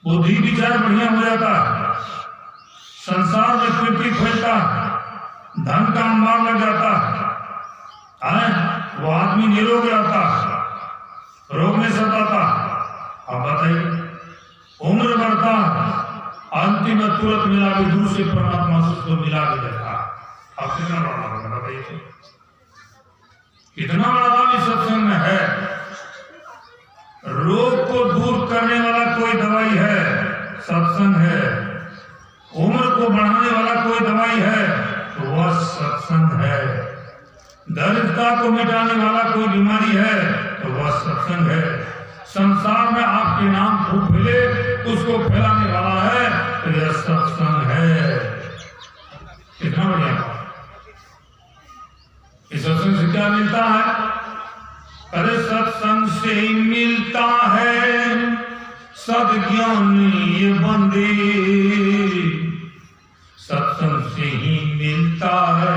बुद्धि विचार बढ़िया हो जाता है, संसार में कीर्ति फैलता है, धन का अंबार लग जाता है, वो आदमी निरोग रहता है, रोग में सताता। अब बताइए, उम्र बढ़ता, अंतिम में तुरंत मिला भी दूर से परमात्मा से उसको मिला भी देता। अब कितना बड़ा होगा बताइए, कितना बड़ा लाभ इस सत्संग में है। रोग को दूर करने वाला कोई दवाई है, सत्संग है। उम्र को बढ़ाने वाला कोई दवाई है, तो वह सत्संग है। दरिद्रता को मिटाने वाला कोई बीमारी है, तो वह सत्संग है। संसार में आपके नाम खूब मिले, उसको फैलाने वाला है, तो यह सत्संग है। कितना बढ़िया बात। इस सत्संग से क्या मिलता है? अरे सत्संग से मिलता है सद्ज्ञानी ये बंदे, सत्संग से ही मिलता है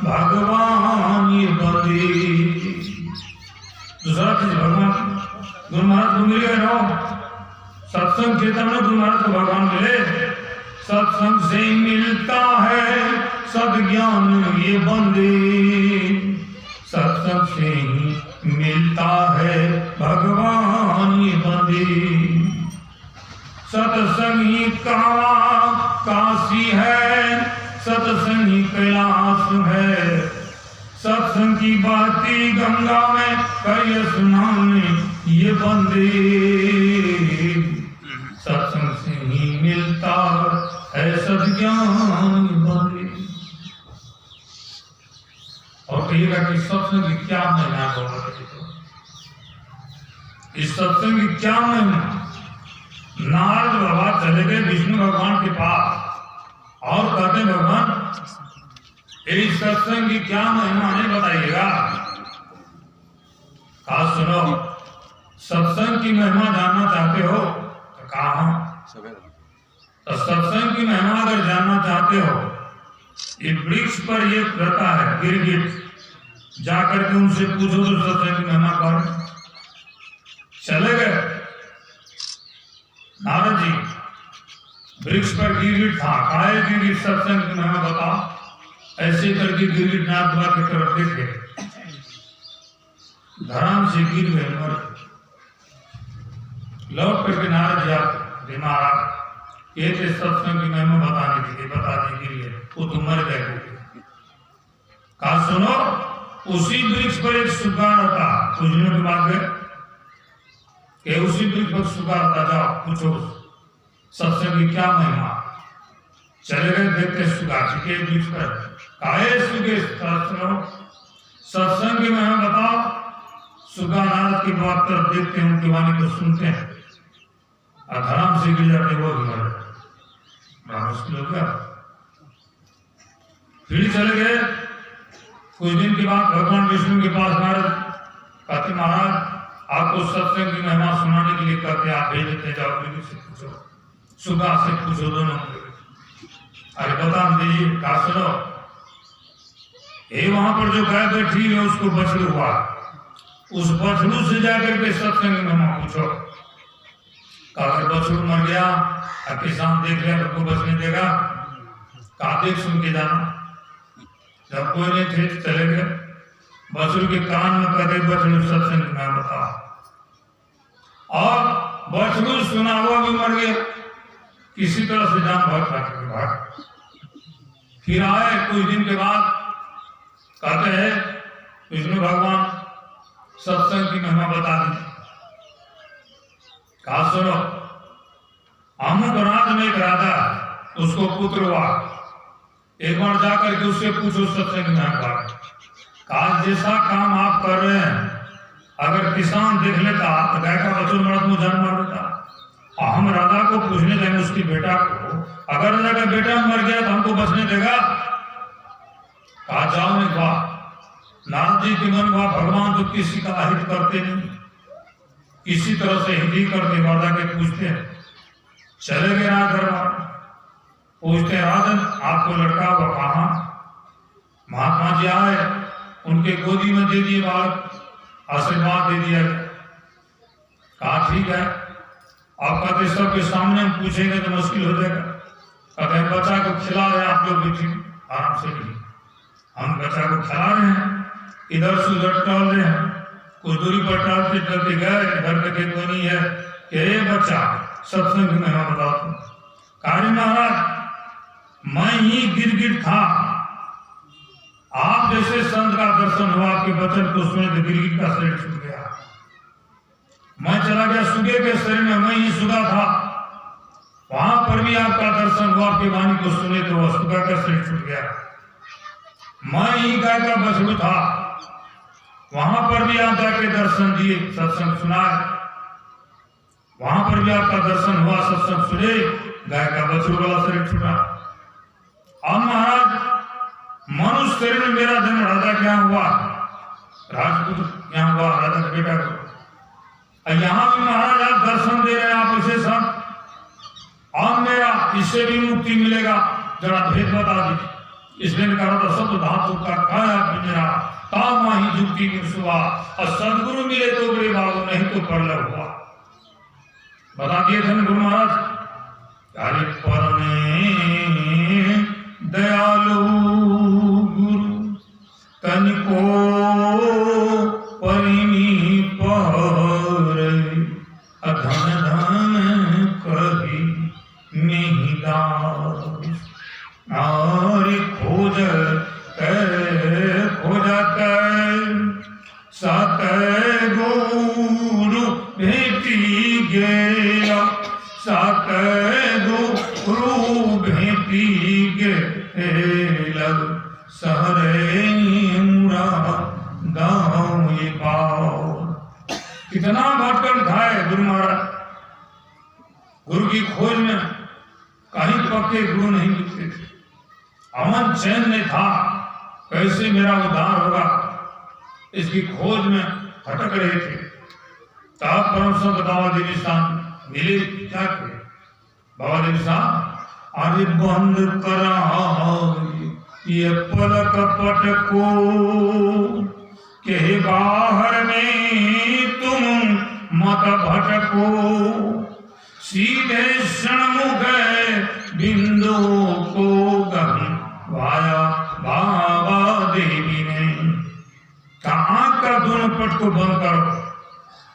भगवान ये बंदे। दूसरा चीज, भगवान गुरु महाराज को मिल गए ना, सत्संग कीर्तन में गुरु महाराज को भगवान मिले। सत्संग से मिलता है सद्ज्ञान ये बंदे, सत्संग से ही मिलता है भगवान ये बंदे। सत्संग ही काशी है, सत्संग ही कैलाश है। सत्संग की बाती गंगा में करिए सुनाने ये बंदे, सत्संग से ही मिलता है सद्ज्ञान बंदे। और कहिएगा कि सत्संग की क्या महिमा होगा, इस सत्संग की क्या महिमा। नारद बाबा चले गए विष्णु भगवान के पास और कहते भगवान इस सत्संग की क्या महिमा नहीं बताइएगा। कहा सुनो, सत्संग की महिमा जानना चाहते हो तो कहा, तो सत्संग की महिमा अगर जानना चाहते हो, ये वृक्ष पर ये रहता है गिरगिट, जाकर के उनसे पूछो तो सत्संग की महिमा कर। चले गए नारद जी, वृक्ष पर गिरगिट था, काहे गिरगिट सत्संग की महिमा बताओ। ऐसे करके गिरगिट नाथ बाबा की तरफ देखे, धराम से गिर गए, मर गए। लौट करके नारद जी आते, महाराज ये थे सत्संग की महिमा बताने के लिए, बताने के लिए, वो तो मर गए। कहा सुनो, उसी वृक्ष पर एक सुग्गा रहता, कुछ दिनों के बाद गए कि उसी वृक्ष पर सुग्गा रहता, जाओ पूछो सत्संग की क्या महिमा। चले गए, देखते सुग्गा के वृक्ष पर, काहे सुगे सत्संग की महिमा बताओ। सुग्गा नारद की बात तरफ देखते हैं, उनकी वाणी को सुनते हैं, धराम से गिर जाते, वो भी मर बड़ा मुश्किल हो गया। फिर चले गए, कुछ दिन के बाद भगवान विष्णु के पास नारद कहते महाराज आपको सत्संग की महिमा सुनाने के लिए कहते, आप भेज देते, जाओ से पूछो, सुग्गा से पूछो दोनों। अरे बता दीजिए। कहा सुनो, ये वहां पर जो गाय बैठी है उसको बछड़ू हुआ, उस बछड़ू से जाकर के सत्संग की महिमा पूछो। अगर बछड़ू मर गया और किसान देख लिया तो को बचने देगा। कहा देख सुन के जाना। जब कोई नहीं थे चले गए, बछड़ू के कान में कहते बछड़ू सत्संग की महिमा बताओ, और बछड़ू सुना हुआ भी मर गया, किसी तरह से जान भाग। फिर आए कुछ दिन के बाद, कहते हैं विष्णु भगवान सत्संग की महिमा बता दी। कहा सुनो, अमुक राज में एक राजा, उसको पुत्र हुआ, एक बार जाकर के उससे पूछो सत्संग की महिमा। कहा जैसा काम आप कर रहे हैं, अगर किसान देख लेता तो गाय का बछड़ा मरत में जान मार देता, और हम राजा को पूछने जाएंगे उसकी बेटा को, अगर राजा का बेटा मर गया तो हमको बचने देगा। कहा जाओ नहीं हुआ। नारद जी के मन हुआ भगवान तो किसी का हित करते नहीं, किसी तरह से हित ही करते, राजा के पूछते हैं। चले गए राज दरबार, पूछते राजन आपको लड़का हुआ कहा। महात्मा जी आए, उनके गोदी में दे दिए बालक, आशीर्वाद दे दिया। कहा ठीक है, आप कहते सबके सामने हम पूछेंगे तो मुश्किल हो जाएगा। कहते हैं बच्चा को खिला रहे हैं, आप लोग भी ठीक आराम से भी, हम बच्चा को खिला रहे हैं, इधर से उधर टहल रहे हैं, कुछ दूरी पर टहलते टहलते गए, घर पे खेत बनी है कि बच्चा सत्संग में मैं बताओ तुम कार्य महाराज मैं ही गिर था, आप जैसे संत का दर्शन हुआ, आपके वचन को सुने तो गिर का शरीर छूट गया। मैं चला गया सुगे के शरीर में, मैं ही सुगा था, वहां पर भी आपका दर्शन हुआ, आपकी वाणी को सुने तो वह सुगा का शरीर छूट गया। मैं ही गाय का बछड़ू था, वहां पर भी आप जाके दर्शन दिए, सत्संग सुनाए, वहां पर भी आपका दर्शन हुआ, सत्संग सुने, गाय का बछड़ू वाला शरीर छूटा। अब महाराज मनुष्य शरीर में मेरा जन्म राजा क्या हुआ, राजपूत क्या हुआ, राजा का बेटा को। यहाँ भी महाराज आप दर्शन दे रहे हैं, आप इसे सब और मेरा इससे भी मुक्ति मिलेगा, जरा भेद बता दीजिए। इसलिए कहा था सब धातु का काया पिंजरा तामा ही जुक्ति में सुहा, और सदगुरु मिले तो बड़े बाबू, नहीं तो परलव हुआ। बता दिए धन गुरु महाराज, अरे परने दयालु गुरु तनिको परिनी पर धन धन कभी नहीं दास, और खोज सत गुरु भेटी गया, सत गुरु भेटी गया, सहरे मुरा गाँव ये पाओ। कितना भटकन खाए गुरु महाराज, गुरु की खोज में कहीं पक्के गुरु नहीं मिलते थे, अमन चैन नहीं था, कैसे मेरा उद्धार होगा, इसकी खोज में भटक रहे थे। तब परम संत बाबा देवी साहब मिले, क्या किए बाबा देवी साहब, अरे बंद करा ये पलक पटको के बाहर में तुम मत भटको, सीधे षणमुख बिंदु को गवाया बाबा देवी ने। कहाँ का दोनों पट को बंद करो।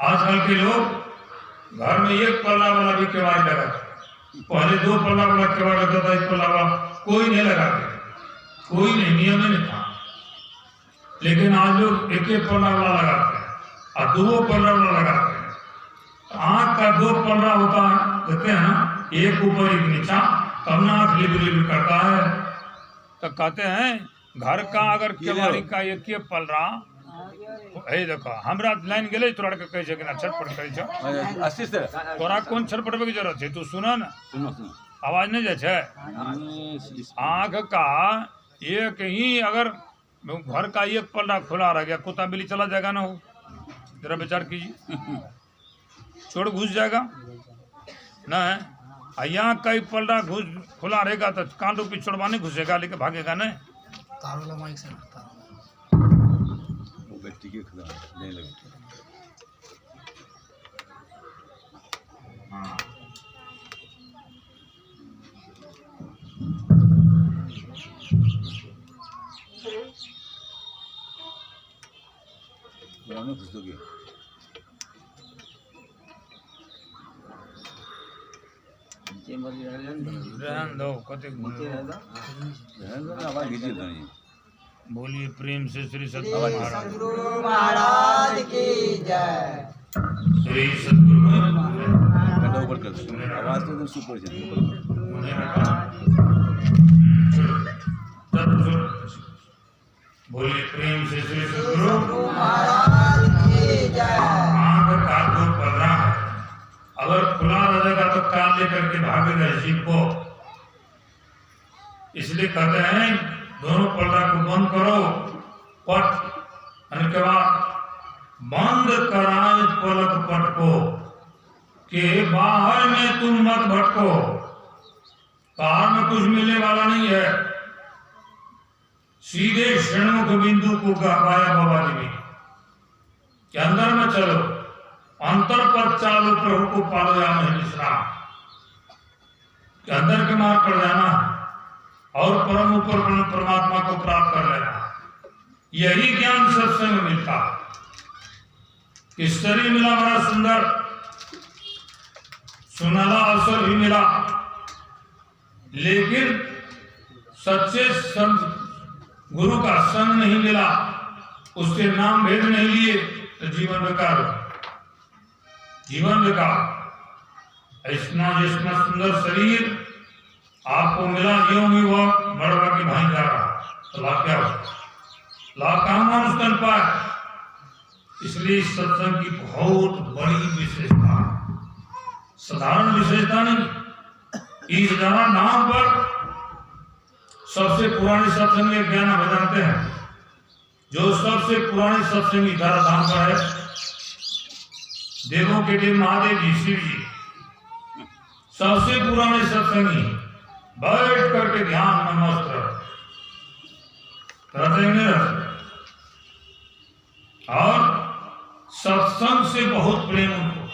आजकल के लोग घर में एक पल्ला वाला भी केवाड़ लगा, पहले दो पल्ला वाला केवाड़ लगता था, एक पल्ला वाला कोई नहीं लगाते, कोई नहीं, नियम नहीं था। लेकिन आज लोग एक एक पल्ला वाला लगाते हैं और दो पल्ला वाला लगाते हैं। आंख का दो पल्ला होता है, कहते हैं ना, एक ऊपर एक नीचा, तब ना आंख लिबलिब करता है। तो कहते हैं घर का अगर केवाड़ी का एक पल्ला है, देखो हमरा लाइन गेले तोरा के कहे छै कि ना छटपट करे छ, अस्सी से तोरा कौन छटपटबे की जरूरत है, तू सुना ना, आवाज नहीं जाए छै। आंख का एक ही अगर घर का एक पल्ला खुला रह गया, कुत्ता बिल्ली चला जाएगा ना, हो जरा विचार कीजिए, चोर घुस जाएगा ना। यहाँ कई पल्ला खुला रहेगा तो कान रूपी चोरवा नहीं घुसेगा, लेके भागेगा नहीं। बोलिए प्रेम से श्री सतगुरु महाराज की जय। श्री सतगुरु आवाज तो सुपर बोलिए प्रेम से श्री सतगुरु महाराज की जय। आंख का दो पल्ला है, अगर खुला रहेगा तो कान लेकर के भागेगा जीव को, इसलिए कहते हैं दोनों पल्ला को बंद करो, पट के बाद बंद कराए पलक पट को, के बाहर में तुम मत भटको। बाहर में कुछ मिलने वाला नहीं है, सीधे षणमुख बिंदु को गवाया बाबा जी ने, के अंदर में चलो, अंतर पर चालू प्रभु को पालो या नहीं विश्राम, कि अंदर के मार्ग पर जाना और परम ऊपर परमात्मा को प्राप्त कर लेना, यही ज्ञान सत्संग में मिलता। कि शरीर मिला बड़ा सुंदर, सुनहरा अवसर भी मिला, लेकिन सच्चे संत गुरु का संग नहीं मिला, उसके नाम भेद नहीं लिए, तो जीवन बेकार हो, जीवन बेकार। इतना जितना सुंदर शरीर आपको मिला, यूं ही वह मरवा के भाई जा रहा, तो लाभ क्या हो? लाभ कहां मानुष कर पाए? इसलिए सत्संग की बहुत बड़ी विशेषता, साधारण विशेषता नहीं। इस जरा नाम पर सबसे पुराने सत्संग में ज्ञान हम जानते हैं, जो सबसे पुराने सत्संगी धारा धाम पर है, देवों के देव महादेव जी, शिव जी, सबसे पुराने सत्संगी बैठ करके ध्यान में मस्त रहते हैं। और सत्संग से बहुत प्रेम उनको।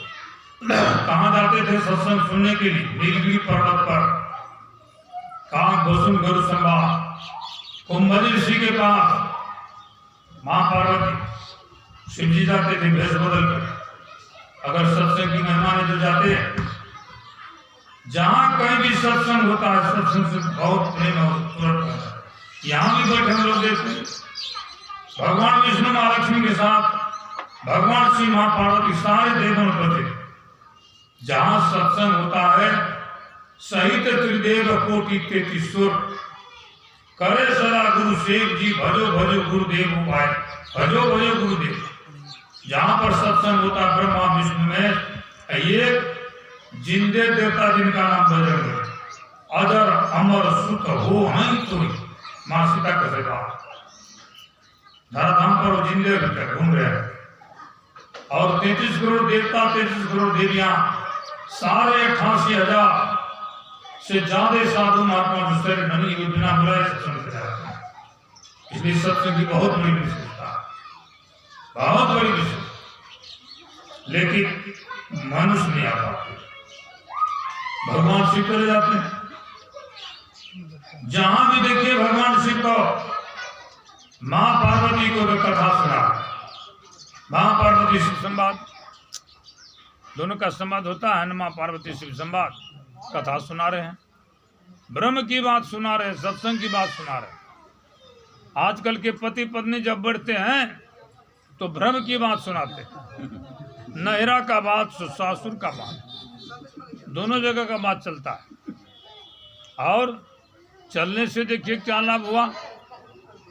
कहाँ जाते थे सत्संग सुनने के लिए? नीलगिरी पर्वत पर, कहाँ घोषण गुरु संवाद, कुंभली ऋषि के पास, माँ पार्वती, शिव जी जाते थे भेष बदल कर। अगर सत्संग की मेहमान जो जाते हैं, जहां कहीं भी सत्संग होता है, सत्संग से बहुत प्रेम और यहाँ भी बैठे हम लोग देखते हैं, भगवान विष्णु महालक्ष्मी के साथ भगवान श्री माँ पार्वती, सारे देवों पर जहां सत्संग होता है, सहित त्रिदेव कोटि 33 सुर, करे सदा गुरु सेव जी, भजो भजो गुरुदेव भाई, भजो भजो गुरुदेव। जहां पर सत्संग होता है ब्रह्मा विष्णु में, ये जिंदे देवता जिनका नाम बजरंग है, अजर अमर सुत हो नहीं कोई, मां सीता का सेवा धराधाम पर वो जिंदे घूम रहे हैं। और 33 करोड़ देवता, 33 करोड़ देवियां, सारे 88,000 से ज्यादा साधु महात्मा दूसरे नहीं हुए बिना बुलाए सत्संग से जाते हैं। इसलिए सत्संग की बहुत बड़ी विशेषता, बहुत बड़ी विशेषता। लेकिन मनुष्य नहीं आ पाते, भगवान शिव चले जाते हैं। जहां भी देखिए भगवान शिव को, मां पार्वती को तो कथा सुना, मां पार्वती शिव संवाद, दोनों का संवाद होता है ना। मां पार्वती शिव संवाद कथा सुना रहे हैं, ब्रह्म की बात सुना रहे हैं, सत्संग की बात सुना रहे हैं। आजकल के पति पत्नी जब बढ़ते हैं तो ब्रह्म की बात सुनाते हैं, नहरा का बात, सासुर का बात, दोनों जगह का बात चलता है। और चलने से देखिए क्या लाभ हुआ।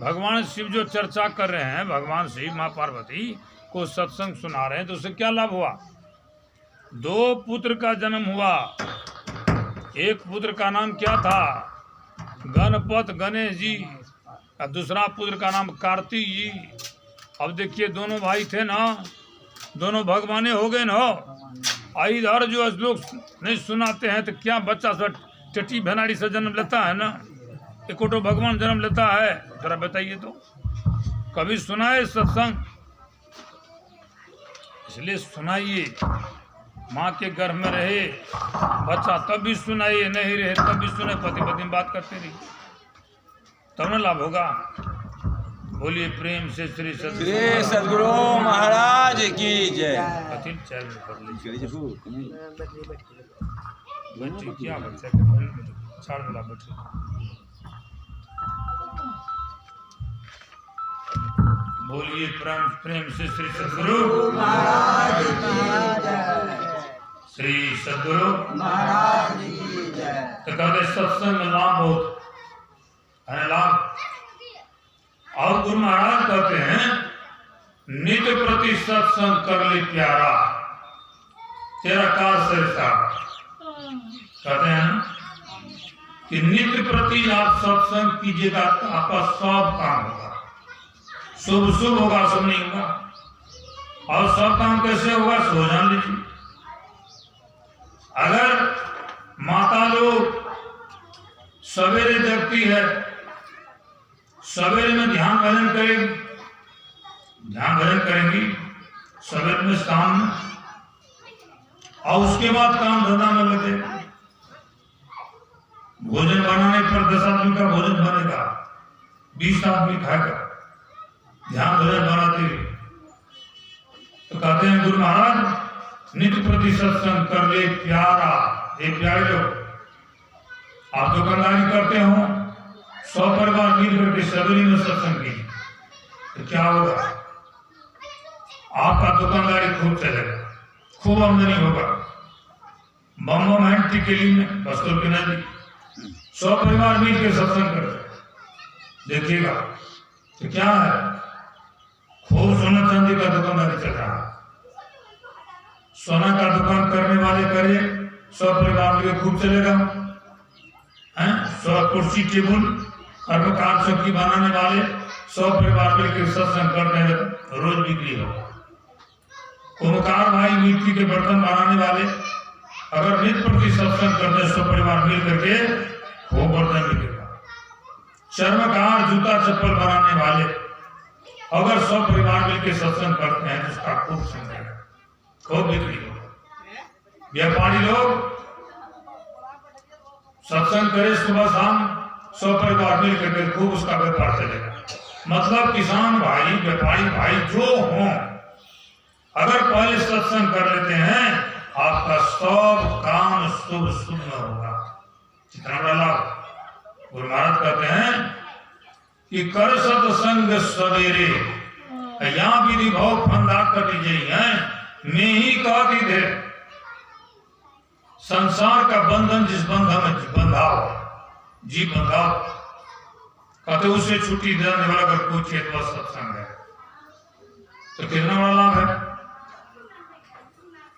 भगवान शिव जो चर्चा कर रहे हैं, भगवान शिव माँ पार्वती को सत्संग सुना रहे हैं, तो उससे क्या लाभ हुआ? 2 पुत्र का जन्म हुआ। एक पुत्र का नाम क्या था? गणपत गणेश जी, और दूसरा पुत्र का नाम कार्तिक जी। अब देखिए दोनों भाई थे ना, दोनों भगवाने हो गए ना। इधर जो लोग नहीं सुनाते हैं, तो क्या बच्चा सब टटी भेनाड़ी से जन्म लेता है ना, इकोटो भगवान जन्म लेता है? जरा बताइए तो, कभी सुनाए सत्संग? इसलिए सुनाइए, माँ के गर्भ में रहे बच्चा तब भी सुनाइए, नहीं रहे तब भी सुने, पति पत्नी बात करते रहिए, तब न लाभ होगा। बोलिए प्रेम से श्री सद्गुरु महाराज की जय। बच्चे क्या बच्चे छाड़ मिला बच्चे। बोलिए प्रेम से श्री सद्गुरु महाराज श्री सद्गुरु महाराज की जय। तो कहते सत्संग में लाभ बहुत है, लाभ। और गुरु महाराज कहते हैं नित्य प्रति सत्संग कर ले प्यारा, तेरा काल श्रेष्ठा। कहते हैं कि नित्य प्रति आप सत्संग कीजिएगा तो आपका सब काम होगा, शुभ शुभ होगा, शुभ नहीं होगा। और सब काम कैसे होगा सो जान लीजिए। अगर माता लोग सवेरे जगती है, सवेरे में ध्यान भजन करेंगी, ध्यान भजन करेंगी, सवेरे में शाम में और उसके बाद काम धंधा में लगे। भोजन बनाने पर 10 आदमी का भोजन बनेगा, 20 आदमी खाएगा, ध्यान भोजन बनाते हुए। तो कहते हैं गुरु महाराज नित्य प्रति सत्संग कर ले प्यारा। ये प्यारे लोग, आप दुकानदारी करते हो, 100 परिवार मिल करके सदरी में सत्संग की तो क्या होगा? आपका दुकानदारी खूब चलेगा, खूब आमदनी होगा। बम हैंटी के लिए बस्तुल के नदी 100 परिवार मिल के सत्संग करते, देखिएगा तो क्या है, खूब सोना चांदी का दुकानदारी चल रहा है। सोना का दुकान करने वाले करे 100 परिवार मिलकर खूब चलेगा। 100 कुर्सी टेबुल कर्मकार चौकी बनाने वाले 100 परिवार मिलकर सत्संग करते हैं, रोज बिक्री हो। कुम्हार भाई मिट्टी के बर्तन बनाने वाले अगर नित्य प्रति सत्संग करते 100 परिवार मिल करके खूब बर्तन बिकेगा। चर्मकार जूता चप्पल बनाने वाले अगर 100 परिवार मिलकर सत्संग करते हैं तो उसका खूब चलेगा, खूब बिक्री होगा। व्यापारी लोग सत्संग करे सुबह शाम 100 परिवार मिल करके खूब उसका व्यापार चलेगा। मतलब किसान भाई व्यापारी भाई जो हों, अगर पहले सत्संग कर लेते हैं आपका सब काम शुभ शुभ में होगा। कितना बड़ा लाभ। गुरु महाराज कहते हैं कि कर सत्संग सवेरे यहाँ विधि भाव फंदा कटी जाई है, मैं ही कहती थे संसार का बंधन जिस बंधन में बंधाओ जी बंधाओ, कहते उसे छुट्टी देने वाला अगर कोई चेतवा सत्संग है तो कितना बड़ा लाभ है।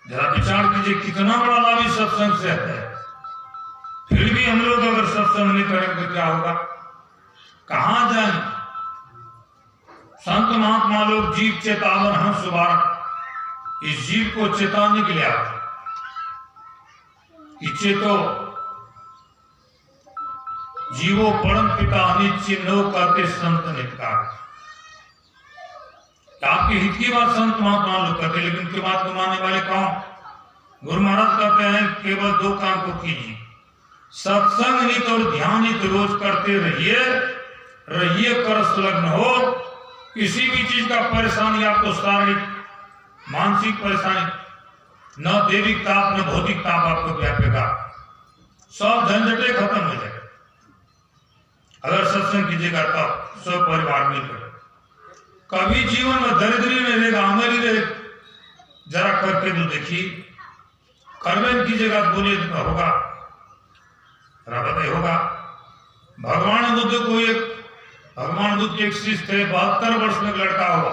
जरा विचार कीजिए कितना बड़ा लाभ इस सत्संग से है। फिर भी हम लोग अगर सत्संग नहीं करेंगे तो क्या होगा, कहां जाए। संत महात्मा लोग जीव चेतावन हंस सुबार इस जीव को चेताने के लिए आते कि चेतो जीवो परम पिता निश्चिन्नो करते संत नित्कार। आपके हित की बात संत महात्मा लोग करते, लेकिन उनकी बात को मानने वाले कौन? गुरु महाराज कहते हैं केवल 2 काम को कीजिए, सत्संग नित और ध्यान नित रोज करते रहिए, रहिए कर संलग्न हो। किसी भी चीज का परेशानी आपको शारीरिक मानसिक परेशानी, न दैविक ताप न भौतिक ताप आपको व्यापेगा, सब झंझटे खत्म हो जाएगा अगर सत्संग कीजिएगा तब सब परिवार मिलकर। कभी जीवन में दरिद्री नहीं रहेगा, अमीरी रहेगा। जरा करके तो देखिए, कर्म कीजिएगा बोलिए तो होगा, होगा। भगवान बुद्ध एक शिष्य थे, 72 वर्ष में लड़का हुआ,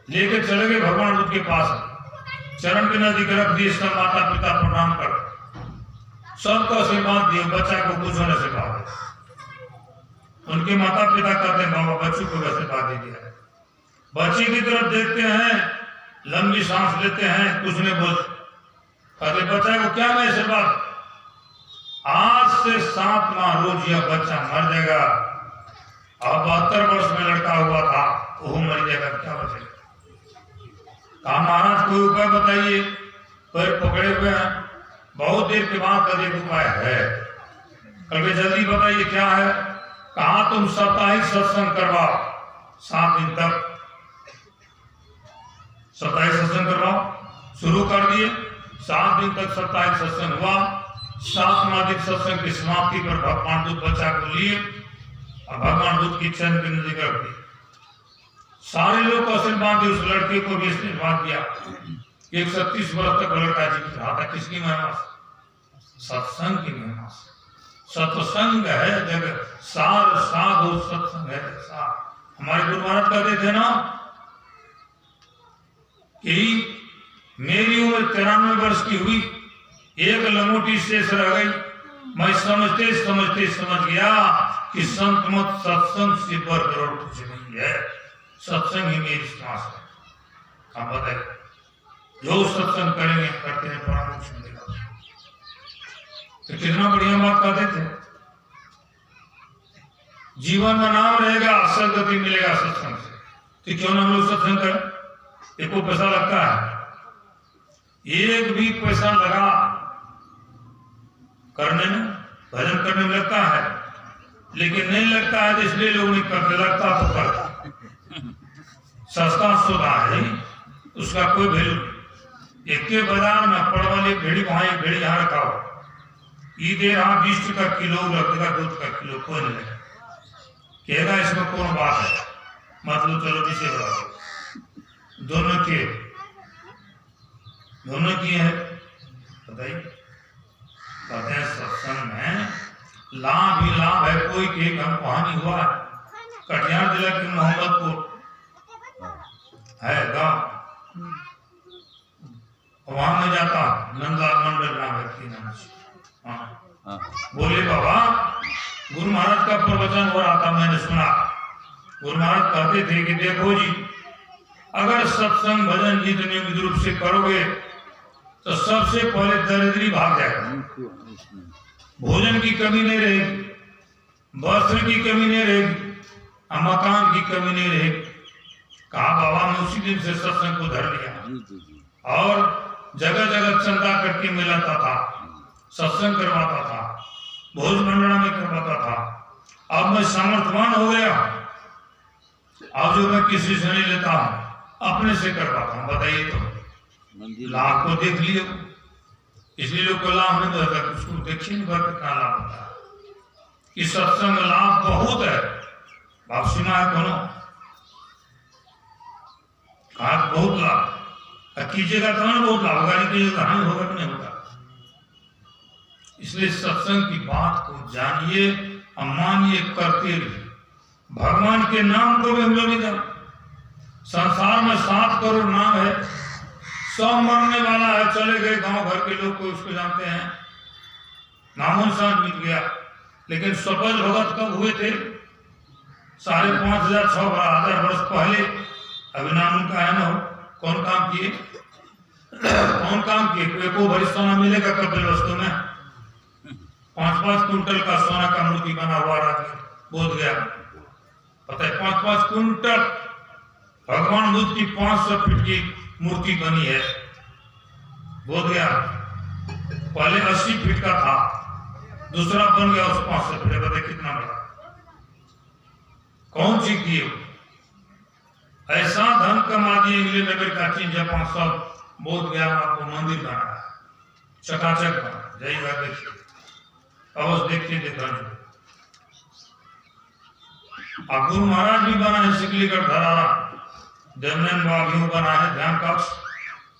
लेके चले गए भगवान बुद्ध के पास, चरण के नजदीक रख दिए, सब माता पिता प्रणाम कर सबको आशीर्वाद दिए, बच्चा को कुछ होने से कहा। उनके माता पिता कहते हैं बाबा बच्चों को आशीर्वाद दे दिया। बच्चे की तरफ देखते हैं, लंबी सांस लेते हैं, कुछ नहीं बोल, कहते बच्चा को क्या मैं आशीर्वाद, आज से 7 माह रोज यह बच्चा मर जाएगा। अब 72 वर्ष में लड़का हुआ था, वो मर जाएगा, क्या बचेगा। कहा महाराज कोई उपाय बताइए, पैर पकड़े हुए हैं, बहुत देर के बाद का एक उपाय है, कभी जल्दी बताइए क्या है। कहा तुम साप्ताहिक सत्संग करवाओ 7 दिन तक, साप्ताहिक सत्संग करवाओ। शुरू कर दिए, 7 दिन तक साप्ताहिक सत्संग हुआ। 7वां दिन सत्संग की समाप्ति पर भगवान बुद्ध बच्चा को लिए और भगवान बुद्ध की चरण के नजदीक रख दी। सारे लोग को आशीर्वाद दिए, उस लड़के को भी आशीर्वाद दिया। 130 वर्ष तक लड़का जीवित रहा था। किसकी महिमा? सत्संग की महिमा से। सत्संग है जगत सार, साधु सत्संग है सार। हमारे गुरु महाराज कहते थे ना कि मेरी उम्र 93 वर्ष की हुई, एक लंगोटी शेष रह गई। मैं समझते समझते समझ गया कि संत मत सत्संग से बढ़कर कुछ नहीं है, सत्संग ही मेरी श्वास है। आप बताइए, जो सत्संग करेंगे करते हैं परामर्श मिलेगा। तो कितना बढ़िया बात कहते थे, जीवन में नाम रहेगा, असल गति मिलेगा सत्संग से। तो क्यों ना हम लोग सत्संग करें, एको पैसा लगता है। एक भी पैसा लगा करने में, भजन करने में लगता है, लेकिन नहीं लगता है तो इसलिए लोग नहीं करते, लगता तो करता। सस्ता सौदा है, उसका कोई वैल्यू नहीं। एक के बाजार में पड़वा एक भेड़ी वहां, एक भेड़ी यहाँ रखा हो, ये दे रहा 20 टका किलो, लगेगा 2 टका किलो, कोई नहीं लगेगा, कहेगा इसमें कौन बात है, मतलब चलो किसे बराबर। दोनों की है, बताइए। कहते हैं सत्संग में लाभ ही लाभ है। कोई के हम कहानी हुआ है, कटिहार जिला के मोहम्मदपुर है गांव, वहां में जाता नंदलाल मंडल नाम व्यक्ति नाम से, बोले बाबा गुरु महाराज का प्रवचन हो रहा था, मैंने सुना। गुरु महाराज कहते थे कि देखो जी, अगर सत्संग भजन गीत नियमित रूप से करोगे तो सबसे पहले दरिद्री भाग जाएगा, भोजन की कमी नहीं रहेगी, वस्त्र की कमी नहीं रहेगी, मकान की कमी नहीं रहेगी। कहा बाबा ने उसी दिन से सत्संग को धर लिया और जगह जगह चंदा करके मिलाता था, सत्संग करवाता था, भोज मंडला में करवाता था। अब मैं सामर्थ्यवान हो गया, अब जो मैं किसी से नहीं लेता हूं, अपने से करवाता हूं। बताइए तो, लाभ को देख लियो, इसलिए लोग को लाभ नहीं होता, उसको देखिए नहीं कितना लाभ होता है। कि सत्संग लाभ बहुत है, बाप सुना है कौन कहा बहुत लाभ कीजिएगा तो ना बहुत लाभ होगा, नहीं कीजिएगा हानि होगा कि नहीं होगा। इसलिए सत्संग की बात को जानिए, मानिए, करते रहिए। भगवान के नाम को भी हम लोग नहीं जानते। संसार में 7 करोड़ नाम है, सब मरने वाला है, चले गए, गांव भर के लोग को उसको जानते हैं, नामो निशान मिट गया। लेकिन सफल भगत कब हुए थे? 5,500 6,000 वर्ष पहले। अभी नाम उनका है ना हो, कौन काम किए? कौन काम किए? को भरी सोना मिलेगा कपिल वस्तु में? 5-5 कुंटल का सोना का मूर्ति बना हुआ बोध गया, पता है 5-5 कुंटल। भगवान बुद्ध की 500 फीट की मूर्ति बनी है, बोध गया। पहले 80 फीट का था, दूसरा बन गया उस 500 फीट। बताए कितना बड़ा, कौन सी किए? ऐसा धन कमा दिए, इंग्लैंड अमेरिका चीन जापान सब बोध गया आपको मंदिर बना है, चकाचक बना। जाइएगा देखिए, अवश्य देखिए देखा। अब गुरु महाराज भी बना है सिकलीगढ़ धरारा, देवनैन बागियों बना है ध्यान कक्ष,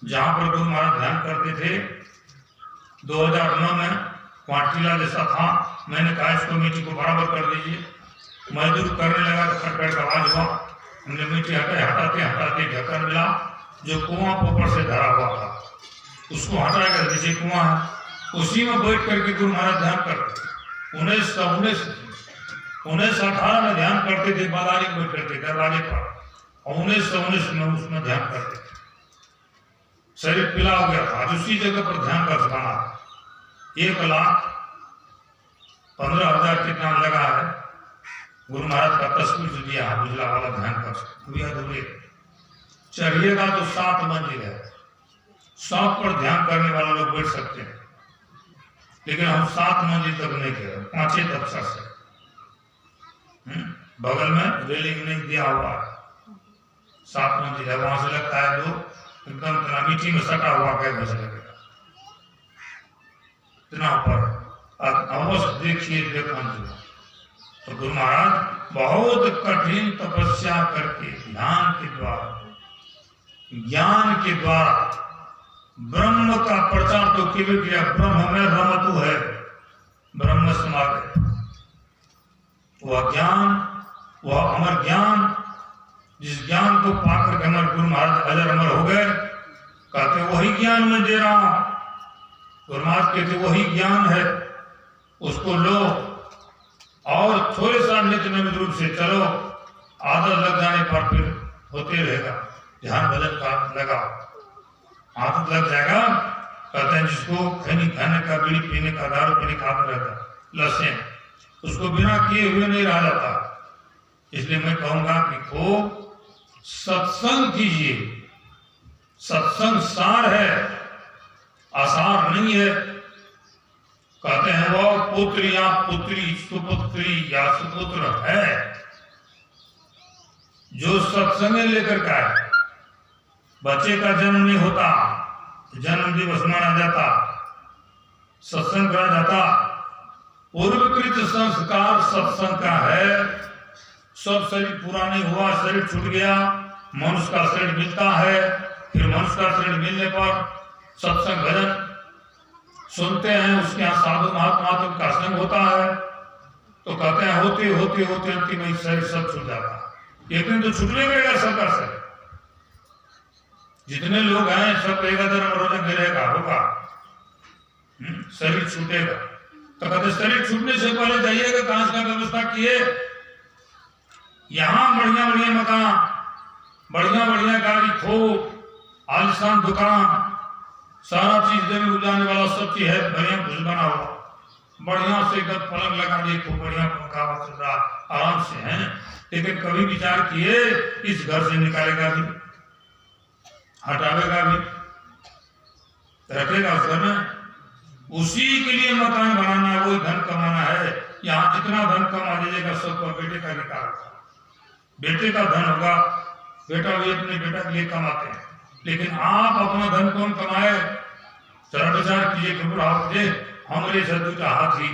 जहां पर गुरु महाराज ध्यान करते थे। 2009 में क्वांटीला जैसा था, मैंने कहा इसको मिट्टी को बराबर कर दीजिए। मजदूर करने लगा तो खटखट का आवाज हुआ, हमने मिट्टी हटाते हटाते ढक्कन मिला, जो कुआं पोपड़ से धरा हुआ था उसको हटाया कर जैसे कुआं है, उसी में बैठ करके गुरु महाराज ध्यान करते। 1918 में ध्यान करते थे, बादारी में बैठ करके दरवाजे पर, और 1919 में उसमें ध्यान करते थे। शरीर पिला हो गया था, उसी जगह पर ध्यान कर बना। 1,15,000 कितना लगा है। गुरु महाराज का तस्वीर जो दिया है उजला वाला ध्यान कर चढ़िएगा तो 7 मंजिल है, 7 पर ध्यान करने वाले लोग बैठ सकते हैं, लेकिन हम 7 मंजिल तक नहीं गए, 5 तक चढ़ सकते। बगल में रेलिंग नहीं दिया हुआ है, 7 मंजिल है, वहां से लगता है लोग एकदम मिट्टी में सटा हुआ कैद बच लगेगा इतना ऊपर। अवश्य देखिए मंजिल। तो गुरु महाराज बहुत कठिन तपस्या करके ध्यान के द्वारा, ज्ञान के द्वारा ब्रह्म का प्रचार तो केवल किया। ब्रह्म में रमतु है, ब्रह्म समा गए। वह ज्ञान, वह अमर ज्ञान, जिस ज्ञान को पाकर के हमारे गुरु महाराज अजर अमर हो गए। कहते वही ज्ञान मैं दे रहा हूं। गुरु महाराज कहते वही ज्ञान है, उसको लो और थोड़े सा नित्य नैमित रूप से चलो, आदत लग जाने पर फिर होते रहेगा। ध्यान भजन का लगाओ, आदत लग जाएगा। कहते हैं जिसको खाने का, बीड़ी पीने का, दारू पीने का आदत रहता, लहसुन, उसको बिना किए हुए नहीं रहा जाता। इसलिए मैं कहूंगा कि खूब सत्संग कीजिए, सत्संग सार है। आसार नहीं है। कहते हैं वो पुत्र या पुत्री, सुपुत्री या सुपुत्र है जो सत्संग लेकर का है। बच्चे का जन्म नहीं होता, जन्म दिवस मनाया जाता, सत्संग करा जाता, पूर्वकृत संस्कार सत्संग का है। सब शरीर पूरा नहीं हुआ, शरीर छूट गया, मनुष्य का शरीर मिलता है, फिर मनुष्य का शरीर मिलने पर सत्संग भजन सुनते हैं, उसके यहाँ साधु महात्मा का संग होता है। तो कहते हैं होते होते होते अंतिम में शरीर सब छूट जाता है। एक दिन तो छूटने लगेगा सबका शरीर। जितने लोग हैं सब एक धर्म रोजन गिरेगा होगा, शरीर छूटेगा। तो कहते शरीर छूटने से पहले जाइएगा, कहां का व्यवस्था किए, यहाँ बढ़िया बढ़िया मकान, बढ़िया बढ़िया गाड़ी, खूब आलिशान दुकान, सारा चीज जमीन उजाने वाला सब चीज है, बढ़िया भूज बना हुआ, बढ़िया से एकदम पलंग लगा दिए, खूब बढ़िया पंखा चल रहा, आराम से है। लेकिन कभी विचार किए इस घर से निकालेगा भी, हटावेगा भी, रखेगा उस घर में? उसी के लिए मकान बनाना है, वही धन कमाना है। यहाँ जितना धन कमा लीजिएगा सब पर बेटे का निकाल, बेटे का धन होगा, बेटा भी अपने बेटा के लिए कमाते हैं। लेकिन आप अपना धन कौन कमाए? जरा विचार कीजिए कि बुढ़ाओ हमारे से 2 हाथी,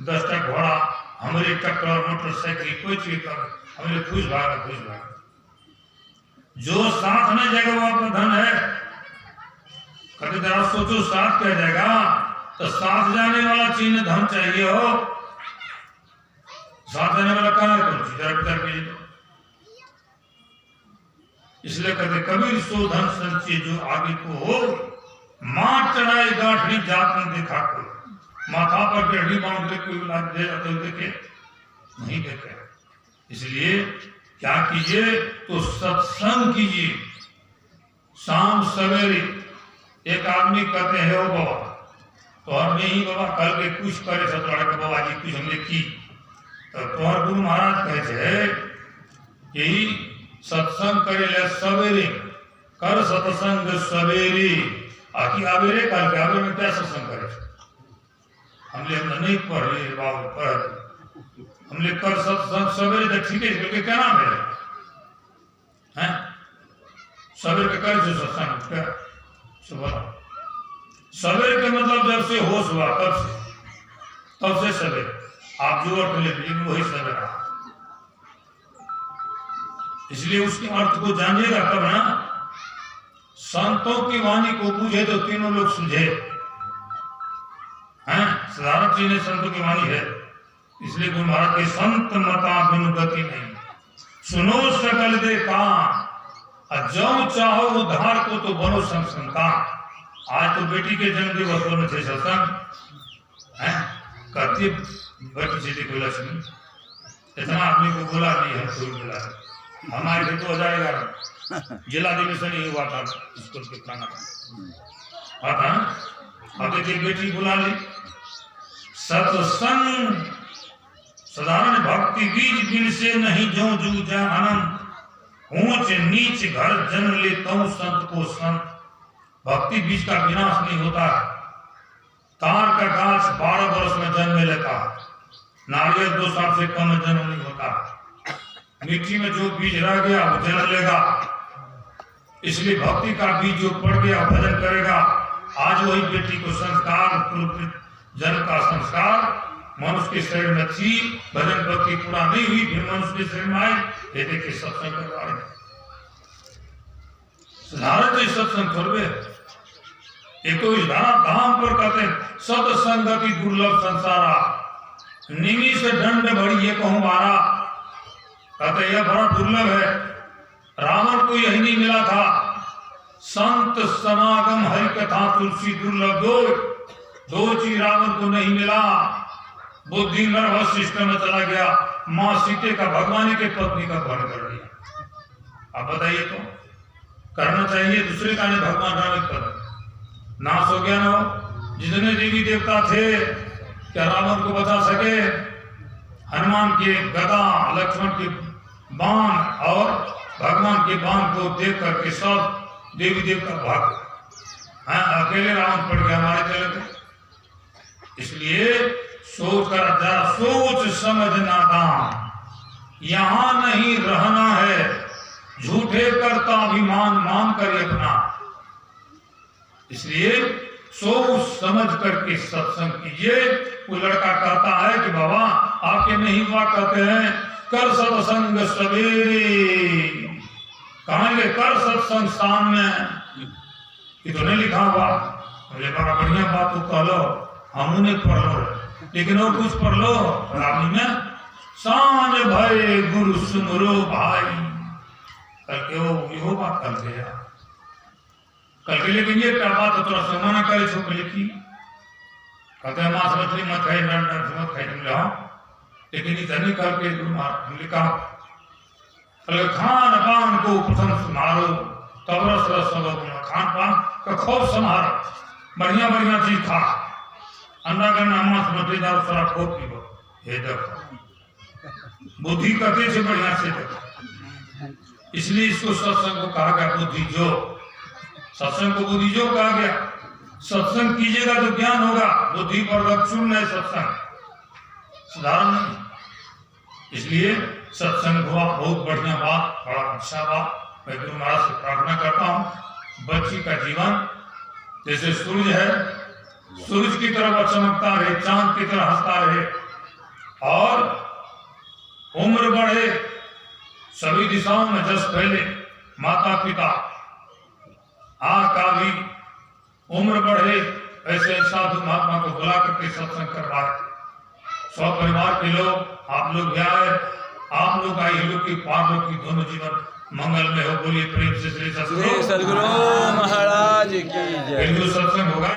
10 घोड़ा, हमारे ट्रैक्टर मोटरसाइकिल, कोई चीज कर हमारे खुश भागा। जो साथ में जाएगा वो आपका धन है। कभी जरा सोचो साथ क्या जाएगा, तो साथ जाने वाला चीज धन चाहिए हो, साथ जाने वाला कहाँ है? कौन सी? जरा विचार कीजिए। तो इसलिए कहते कबीर सो धन संचय जो आगे को हो, मां चढ़ाई गांठड़ी जात में देखा को, माथा पर गढ़ी बांध के कोई लाभ दे जाते देखे नहीं देखे। इसलिए क्या कीजिए, तो सत्संग कीजिए शाम सवेरे। एक आदमी कहते हैं ओ बाबा, तो हम नहीं बाबा कल के कुछ करे सतवाड़ा के बाबा जी कुछ हमने की, तो तोहर गुरु महाराज कहे यही सत्संग करे ले सवेरे, कर सत्संग सवेरे, आखिर आवेरे कल के आवे में क्या सत्संग करे? हमने नहीं पढ़े बाबू पढ़, हमने कर सत्संग सवेरे तो ठीक है, बोल के क्या नाम है? सवेरे के कर जो सत्संग क्या सुबह सवेरे के मतलब जब से होश हुआ तब से सवेरे आप जो अर्थ ले लीजिए वही सवेरा। इसलिए उसके अर्थ को जानिएगा तब ना। संतों की वाणी को पूछे तो तीनों लोग सुझे हैं, साधारण चीजें संतों की वाणी है। इसलिए गुरु महाराज के संत मता बिनु गति नहीं, सुनो सकल दे कान, जो चाहो उद्धार को तो बनो संतान। आज तो बेटी के जन्म दिवस पर थे सत्संग है, कहती बेटी सीधी बोला सुनी, इतना आदमी को बोला नहीं है, कोई बोला हमारे थे 2011 जिला अधिवेशन ही हुआ था स्कूल के प्रांगण था। अब देखिए बेटी बुला ली, सत्संग साधारण भक्ति बीज बिन से नहीं जो जू जा आनंद, ऊंच नीच घर जन्म ले तऊ संत को संत। भक्ति बीज का विनाश नहीं होता। तार का गाछ 12 वर्ष में जन्म लेता, नारियल 2 साल से कम में जन्म नहीं होता। मिट्टी में जो बीज रह गया वो जन्म लेगा। इसलिए भक्ति का बीज जो पड़ गया भजन करेगा। आज वही बेटी को संस्कार, जन्म का संस्कार मनुष्य के शरीर में थी, भजन भक्ति पूरा नहीं हुई, फिर मनुष्य के शरीर में आई, ये देखिए सत्संग करवा रहे। साधारण सत्संग थोड़े एक तो इस धाम पर कहते सत्संगति दुर्लभ संसारा, निमी से दंड भरी ये कहूं मारा। कहते यह बड़ा दुर्लभ है, रावण को यही नहीं मिला था। संत समागम हरि कथा तुलसी दुर्लभ दो चीज रावण को नहीं मिला। बुद्धि नर्वस सिस्टम में चला गया, मां सीते का भगवानी के पत्नी का अपहरण कर दिया। अब बताइए तो करना चाहिए दूसरे का नहीं, भगवान राम पर नाश हो गया ना। जितने देवी देवता थे क्या रावण को बचा सके? हनुमान के गदा, लक्ष्मण के बाण और भगवान के बाण को देख करके सब देवी देवता भाग। हाँ अकेले रावण पड़ गया हमारे चलते। इसलिए सोच कर जरा सोच समझना काम, यहां नहीं रहना है, झूठे करता अभिमान मान कर अपना। इसलिए सोच समझ करके सत्संग कीजिए। वो लड़का कहता है कि बाबा आपके नहीं हुआ, कहते हैं कर सत्संग सवेरे, कहेंगे कर सत्संग शाम में, ये तो नहीं लिखा हुआ। मुझे बड़ा बढ़िया बात तो कह लो, हम नहीं पढ़ लो, लेकिन और कुछ पढ़ लो रामी में, सांझ भय गुरु सुमरो भाई। कल के वो यो बात कल के यार कल के, लेकिन ये क्या बात थोड़ा सा मना करे छो लिखी, कहते हैं मांस मछली मत खाई, मत खाई तुम लाओ, लेकिन इतनी कल के गुरु महाराज लिखा खान पान को प्रथम संभालो तब रस रस सब, खान पान का खूब संभालो, बढ़िया बढ़िया चीज खा, अंडा करना मांस मछली दारू शराब खूब पीबो, हे देखो बुद्धि कते से बढ़िया से देखो। इसलिए इसको सत्संग को कहा गया बुद्धि जो, सत्संग को बुद्धि जो कहा गया। सत्संग कीजिएगा तो ज्ञान होगा, बुद्धि पर रक्षुण है सत्संग, साधारण नहीं। इसलिए सत्संग हुआ बहुत बढ़िया बात, बड़ा अच्छा बात। मैं गुरु महाराज से प्रार्थना करता हूँ बच्ची का जीवन जैसे सूरज है, सूरज की तरह चमकता रहे, चांद की तरह हंसता रहे, और उम्र बढ़े, सभी दिशाओं में जस फैले, माता पिता का भी उम्र बढ़े, ऐसे साधु महात्मा को बुला करके सत्संग करवाए। सौ परिवार के लोग, आप लोग भी आए, आप लोग आए, लोग की पार लोग की दोनों जीवन मंगल में हो। बोलिए प्रेम से श्री सद्गुरु सद्गुरु महाराज की जय। हिंदू सत्संग होगा।